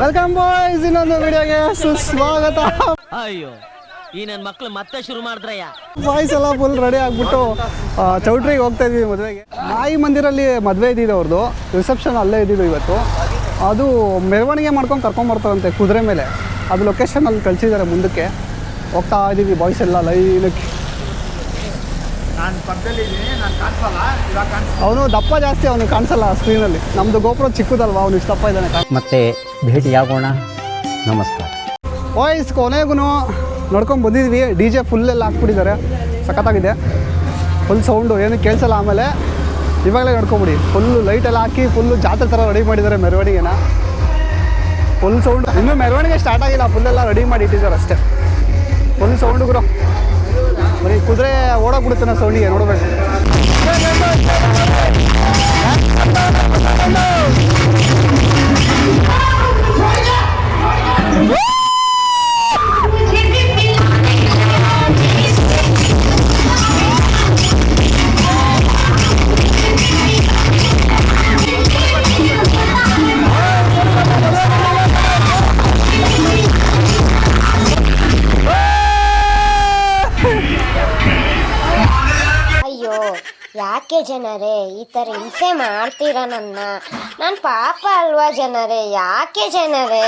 Welcome boys, ಇನ್ನೊಂದು ವಿಡಿಯೋಗೆ ಸುಸ್ವಾಗತ. ಅಯ್ಯೋ ಈ ನನ್ನ ಮಕ್ಳು ಮತ್ತೆ ಶುರು ಮಾಡಿದ್ರಯ್ಯ. ಬಾಯ್ಸ್ ಎಲ್ಲ ಫುಲ್ ರೆಡಿ ಆಗಿಬಿಟ್ಟು ಚೌಟ್ರಿಗೆ ಹೋಗ್ತಾ ಇದ್ವಿ ಮದುವೆಗೆ. ಮಾಯಿ ಮಂದಿರಲ್ಲಿ ಮದುವೆ ಇದ್ದಿದ್ದು ಅವ್ರದ್ದು, ರಿಸೆಪ್ಷನ್ ಅಲ್ಲೇ ಇದ್ದಿದ್ದು ಇವತ್ತು. ಅದು ಮೆರವಣಿಗೆ ಮಾಡ್ಕೊಂಡು ಕರ್ಕೊಂಬರ್ತಾರಂತೆ ಕುದುರೆ ಮೇಲೆ. ಅದು ಲೊಕೇಶನಲ್ಲಿ ಕಳಿಸಿದ್ದಾರೆ. ಮುಂದಕ್ಕೆ ಹೋಗ್ತಾ ಇದ್ದೀವಿ ಬಾಯ್ಸ್ ಎಲ್ಲ ಲೈನಕ್ಕೆ. ಅವನು ದಪ್ಪ ಜಾಸ್ತಿ, ಅವನು ಕಾಣಿಸಲ್ಲ ಸ್ಕ್ರೀನಲ್ಲಿ. ನಮ್ಮದು ಗೋಪುರ ಚಿಕ್ಕದಲ್ವಾ, ಅವನು ಇಷ್ಟು ದಪ್ಪ ಇದ್ದಾನೆ. ಮತ್ತೆ ಭೇಟಿಯಾಗೋಣ, ನಮಸ್ಕಾರ. ಬಾಯ್ಸ್ ಕೊನೆಗೂ ನೋಡ್ಕೊಂಡು ಬಂದಿದ್ವಿ. ಡಿ ಜೆ ಫುಲ್ ಎಲ್ಲ ಹಾಕ್ಬಿಟ್ಟಿದ್ದಾರೆ, ಸಖತ್ತಾಗಿದೆ. ಫುಲ್ ಸೌಂಡು ಏನು ಕೇಳಿಸಲ್ಲ. ಆಮೇಲೆ ಇವಾಗಲೇ ನೋಡ್ಕೊಂಬಿಡಿ, ಫುಲ್ಲು ಲೈಟೆಲ್ಲ ಹಾಕಿ ಫುಲ್ಲು ಜಾತ್ರೆ ಥರ ರೆಡಿ ಮಾಡಿದ್ದಾರೆ ಮೆರವಣಿಗೆನ. Full sound. ಇನ್ನೂ ಮೆರವಣಿಗೆ ಸ್ಟಾರ್ಟ್ ಆಗಿಲ್ಲ, ಫುಲ್ಲೆಲ್ಲ ರೆಡಿ ಮಾಡಿ ಇಟ್ಟಿದ್ದಾರೆ ಅಷ್ಟೇ. ಫುಲ್ ಸೌಂಡು ಗುರು. ಬರೀ ಕುದುರೆ ಓಡೋಗ್ಬಿಡುತ್ತೆ ನಾವು ಸೌಂಡಿಗೆ, ನೋಡಬೇಕು. ಯಾಕೆ ಜನರೇ ಈ ಥರ ಹಿಂಸೆ ಮಾಡ್ತೀರಾ ನನ್ನ? ನಾನು ಪಾಪ ಅಲ್ವಾ ಜನರೇ? ಯಾಕೆ ಜನರೇ?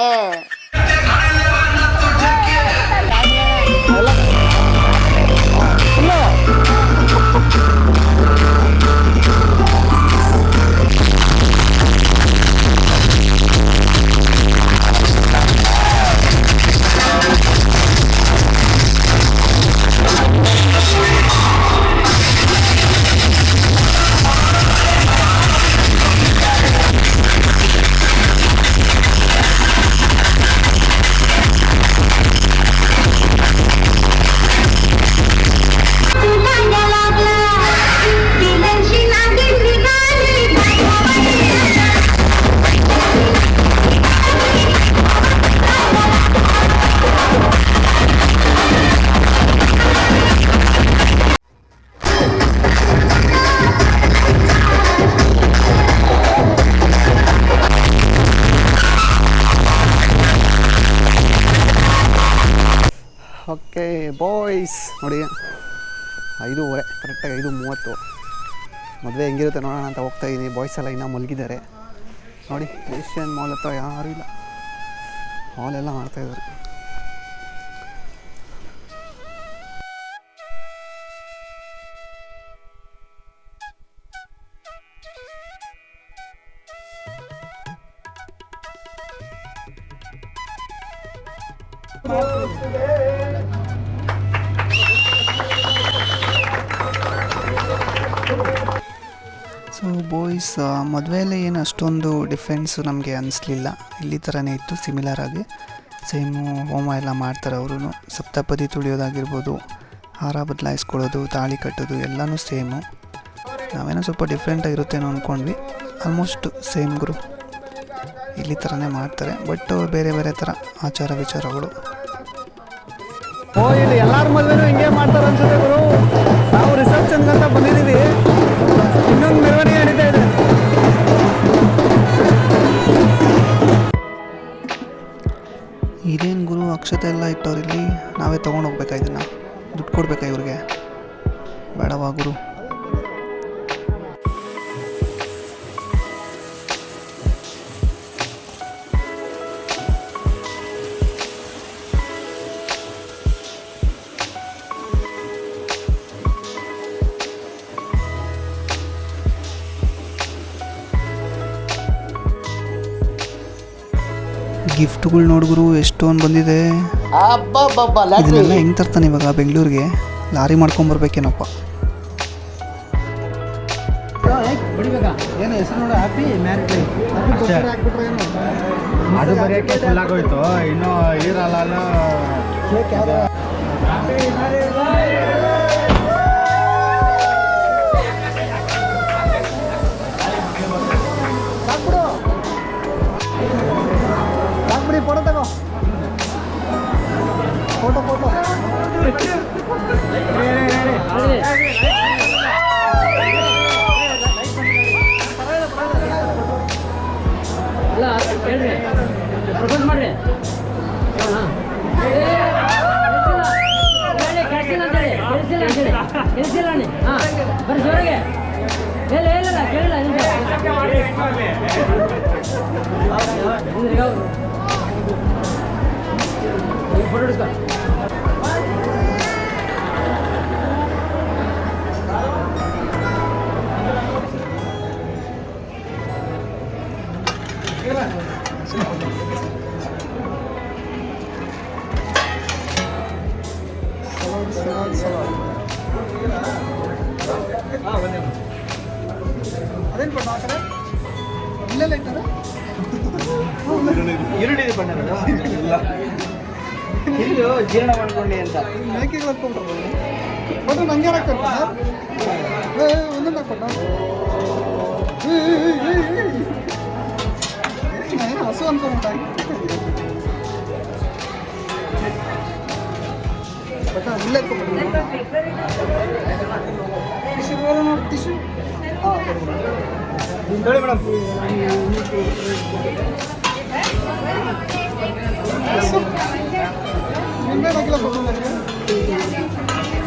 ಓಕೆ ಬಾಯ್ಸ್, ನೋಡಿ 5:30 ಕರೆಕ್ಟಾಗಿ 5:30 ಮದುವೆ ಹೆಂಗಿರುತ್ತೆ ನೋಡೋಣ ಅಂತ ಹೋಗ್ತಾ ಇದ್ದೀನಿ. ಬಾಯ್ಸ್ ಎಲ್ಲ ಇನ್ನೂ ಮಲಗಿದ್ದಾರೆ. ನೋಡಿ ಏಷ್ಯನ್ ಮಾಲ್ ಹತ್ರ ಯಾರೂ ಇಲ್ಲ, ಮಾಲೆಲ್ಲ ಮಾಡ್ತಾಯಿದ್ದಾರೆ. ಸೊ ಬಾಯ್ಸ್, ಮದುವೆಯಲ್ಲೇ ಏನು ಅಷ್ಟೊಂದು ಡಿಫ್ರೆನ್ಸು ನಮಗೆ ಅನ್ನಿಸ್ಲಿಲ್ಲ. ಇಲ್ಲಿ ಥರನೇ ಇತ್ತು, ಸಿಮಿಲರ್ ಆಗಿ ಸೇಮು. ಹೋಮ ಎಲ್ಲ ಮಾಡ್ತಾರೆ ಅವರು. ಸಪ್ತಪದಿ ತುಳಿಯೋದಾಗಿರ್ಬೋದು, ಹಾರ ಬದಲಾಯಿಸ್ಕೊಳ್ಳೋದು, ತಾಳಿ ಕಟ್ಟೋದು ಎಲ್ಲನೂ ಸೇಮು. ನಾವೇನೋ ಸ್ವಲ್ಪ ಡಿಫ್ರೆಂಟಾಗಿರುತ್ತೇನೋ ಅಂದ್ಕೊಂಡ್ವಿ. ಆಲ್ಮೋಸ್ಟ್ ಸೇಮ್ ಗುರು. ಇಲ್ಲಿ ಥರನೇ ಮಾಡ್ತಾರೆ, ಬಟ್ ಬೇರೆ ಬೇರೆ ಥರ ಆಚಾರ ವಿಚಾರಗಳು. ಇಲ್ಲಿ ಎಲ್ಲರ ಮದುವೆನೂ ಹಿಂಗೆ ಮಾಡ್ತಾರೆ ಅನ್ಸುತ್ತೆ ಗುರು. ನಾವು ರಿಸೆಪ್ಷನ್ಗಂತ ಬಂದಿದ್ದೀವಿ, ಇನ್ನೊಂದು ಮೆರವಣಿಗೆ ನಡೀತಾ ಇದೆ. ಇದೇನು ಗುರು, ಅಕ್ಷತೆ ಎಲ್ಲ ಇಟ್ಟವ್ರು ಇಲ್ಲಿ. ನಾವೇ ತೊಗೊಂಡೋಗ್ಬೇಕಾ ಇದನ್ನು? ದುಡ್ಡು ಕೊಡ್ಬೇಕಾ ಇವ್ರಿಗೆ? ಬೇಡವಾ ಗುರು? ಗಿಫ್ಟ್ಗಳು ನೋಡಿದ್ರು ಎಷ್ಟೊಂದು ಬಂದಿದೆ. ಇದನ್ನೆಲ್ಲ ಹೆಂಗೆ ತರ್ತಾನೆ ಇವಾಗ ಬೆಂಗಳೂರಿಗೆ? ಲಾರಿ ಮಾಡ್ಕೊಂಬರ್ಬೇಕೇನಪ್ಪ. ಏನು ಹೆಸರು ನೋಡಿ, ಹ್ಯಾಪಿ ಮ್ಯಾರಿಡ್ ಲೈಫ್. ಅದು ಬರೆಯೋಕ್ಕೆ ಫುಲ್ ಆಗೋಯ್ತು. ಇನ್ನೂ ಇರಲ್ಲ. ಫೋಟೋ ತಗೋ, ಫೋಟೋ. ಅಲ್ಲ ಹೇಳ್ರಿ ಪ್ರಪೋಸ್ ಮಾಡ್ರಿ ಕೆಲ್ಸಿಲ್ಲ ಹಾಂ ಬರ್ರಿ ಜೋರಿಗೆ ಹೇಳಿಲ್ಲ ಕೇಳಿಲ್ಲ ಫೋಟೋ ಹಿಡಿಸ್ಕೊ ಅದೇನು ಬಣ್ಣ ಆ ಕಡೆ ಇಲ್ಲೆಲ್ಲ ಇಟ್ಟರೆ ಈರುಳ್ಳಿ ಬಣ್ಣ ಇಲ್ಲ ಇದು ಜೀರ್ಣ ಮಾಡ್ಕೊಂಡಿ ಅಂತ ಮೇಕೆಗಳು ಹಾಕ್ಕೊಂಡ್ರು ಬಟ್ ನಂಗೆ ಹಾಕ್ತಾರೆ ಒಂದೊಂದು ಹಾಕ್ಕೊಂಡ ಏನು ಹಸು ಅನ್ಕೊಂಡ್ಬಿಟ್ಟಾಗಿ ಬಟ್ ಇಲ್ಲೇ ಟಿಶ್ಯೂ ಹಾಂ ಹೇಳಿ ಮೇಡಮ್ ನಿಂಬೆ ಹಾಕಿಲ್ಲ ಸ್ವಲ್ಪ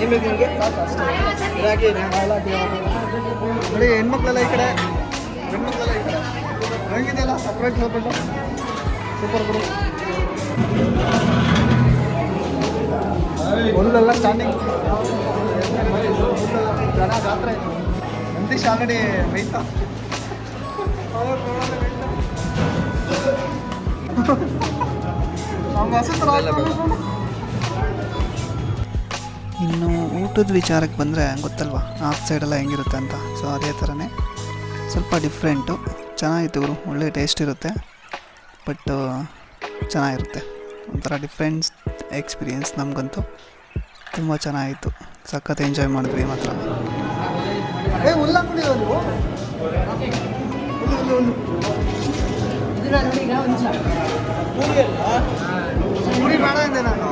ನಿಮಗೆ ನಿಮಗೆ ಇರಾಕಿ ನೋಡಿ ಹೆಣ್ಮಕ್ಳೆಲ್ಲ ಈ ಕಡೆ ಹೆಣ್ಮಕ್ಳೆಲ್ಲ ಈ ಕಡೆ ಹೆಂಗಿದೆಯಲ್ಲ ಸಪ್ರೇಟ್ ಹೋಗ್ಬಿಟ್ಟು ಸೂಪರ್ ಗುರು ಒಂದೆಲ್ಲ ಸ್ಟಾರ್ಟಿಂಗ್ ಜನ ಜಾತ್ರೆ ನಂದೀಶ್ ಆಲ್ರೆಡಿ ರೈತ ನಮ್ಗೆ ಹಸು ಥರ ಇನ್ನು ಊಟದ ವಿಚಾರಕ್ಕೆ ಬಂದರೆ ಗೊತ್ತಲ್ವ ನಾರ್ತ್ ಸೈಡೆಲ್ಲ ಹೆಂಗಿರುತ್ತೆ ಅಂತ. ಸೊ ಅದೇ ಥರನೇ ಸ್ವಲ್ಪ ಡಿಫ್ರೆಂಟು. ಚೆನ್ನಾಗಿತ್ತು ಗುರು, ಒಳ್ಳೆ ಟೇಸ್ಟ್ ಇರುತ್ತೆ, ಬಟ್ ಚೆನ್ನಾಗಿರುತ್ತೆ. ಒಂಥರ ಡಿಫ್ರೆಂಟ್ ಎಕ್ಸ್ಪೀರಿಯೆನ್ಸ್ ನಮಗಂತೂ ತುಂಬ ಚೆನ್ನಾಗಿತ್ತು. ಸಖತ್ ಎಂಜಾಯ್ ಮಾಡಿದ್ವಿ ಮಾತ್ರ. ಹುಲ್ಲು ಹಾಕೊಂಡಿಲ್ಲ ನೀವು ಹುಲ್ಲು ಪೂರಿ ಬೇಡ ಅಂದೆ ನಾನು.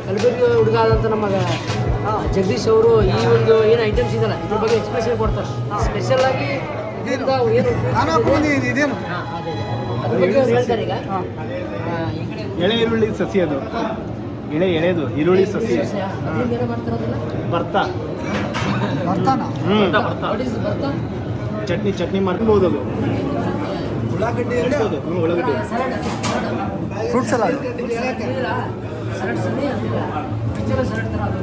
ಕಲಬುರಗಿ ಹುಡುಗ ಆದಂಥ ನಮಗೆ ಜಗದೀಶ್ ಅವರು ಈ ಒಂದು ಏನು ಐಟಮ್ಸ್ ಇದಲ್ಲ ಇದ್ರ ಬಗ್ಗೆ ಎಕ್ಸ್ಪ್ರೆಷನ್ ಕೊಡ್ತಾರೆ. ಸ್ಪೆಷಲ್ ಆಗಿ ಇದರಿಂದ ಏನು ನಾನು ಹಾಕೊಂಡಿದ್ದೀನಿ ಇದೇನು ಅದ್ರ ಬಗ್ಗೆ ಅವ್ರು ಹೇಳ್ತಾರೆ. ಈಗ ಎಳೆ ಈರುಳ್ಳಿ ಸಸಿ ಅದು ಎಳೆದು ಈರುಳ್ಳಿ ಸಸಿ ಅದರಿಂದ ಏನೋ ಮಾಡ್ತಿರೋದಿಲ್ಲ ಬರ್ತಾ ಬರ್ತಾನ ವಾಟ್ ಇಸ್ ಬರ್ತಾ ಚಟ್ನಿ ಮಾಡ್ಬೋದು. ಅದು ಉಳ್ಳಾಗಡ್ಡಿ ಉಳ್ಳಾಗಡ್ಡಿ ಫ್ರೂಟ್ ಸಲಾಡ್ ಸರಡ್ ಸನ್ನಿ ಅಂತಿಲ್ಲ ವೆಜಿಟೇಬಲ್ ಸರಡ್ ಥರ ಅದು